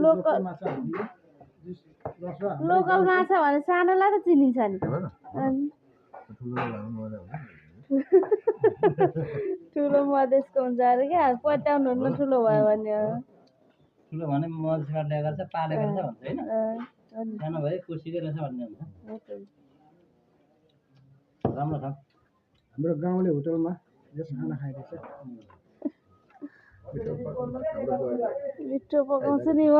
local local माछा भने सानोलाई त चिनिन्छ नि ठुलो मधेसको हुन्छ अरे क्या पत्याउनुहुन्न ठुलो भयो भने ठुलो भने मधेसबाट ल्याएको छ पालेको छ भन्छ होइन सानो भए कुर्सीकै रहेछ भन्ने हुन्छ राम्रो छ हाम्रो गाउँले होटलमा यस खाना खाइरहेछ मिठो पकाउँछु नि म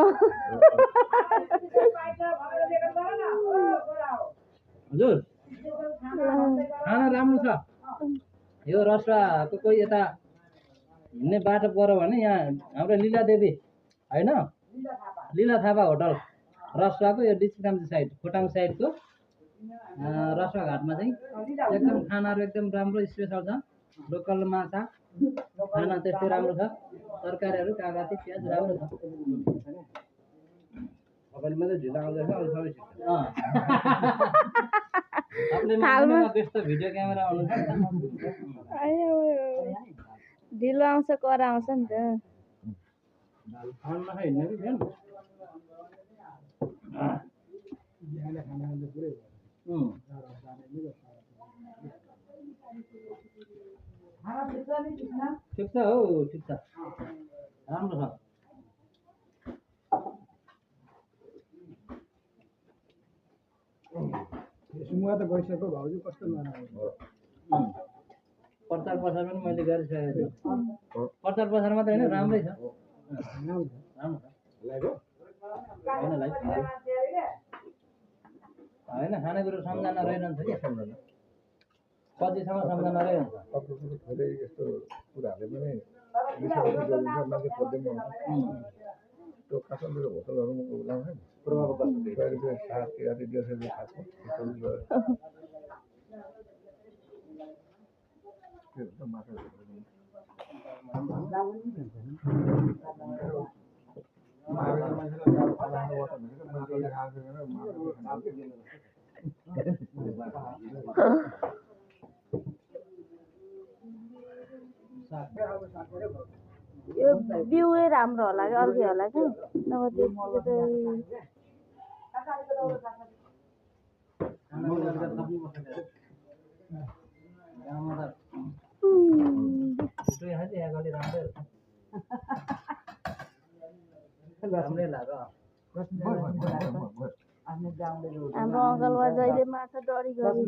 हजुर खाना राम्रो छ यो रसुवाको कोही यता हिँड्ने बाटो पऱ्यो भने यहाँ हाम्रो लीला देवी होइन लीला थापा होटल रसुवाको यो डिस्काम्ती साइड खोटाङ साइडको रसुवा घाटमा चाहिँ एकदम खानाहरू एकदम राम्रो स्पेसल छ लोकल माछा खाना त्यस्तै राम्रो छ तरकारीहरू कागती प्याज राम्रो छ तपाईँले मात्रै ढिलो आउँदैछ अरू सबै आफूले व्यस्त भिडियो क्यामेरा आउनुहुन्छ ढिलो आउँछ कर आउँछ नि त ठिक छ हौ ठिक छ राम्रो छ सुमुवा त गइसक्यो भाउजू कस्तो नराम्रो प्रचार प्रसार पनि मैले गरिसकेको छु प्रचार प्रसार मात्रै होइन राम्रै छ राम्रो होइन खानेकुरो सम्झना रहिरहन्छ कि कतिसम्म सम्झना रहिरहन्छ थोरै यस्तो कुराहरूले पनि मान्छे खोज्दैमा त्यो काठमाडौँ होटलहरूमा लाउँछ नि प्रभाव रुपियाँ 7 या 10 रुपियाँ खाएको यो बिउै राम्रो होला कि अर्कै होला कि नभए हाम्रो अङ्कलमा जहिले माछा डढी गरी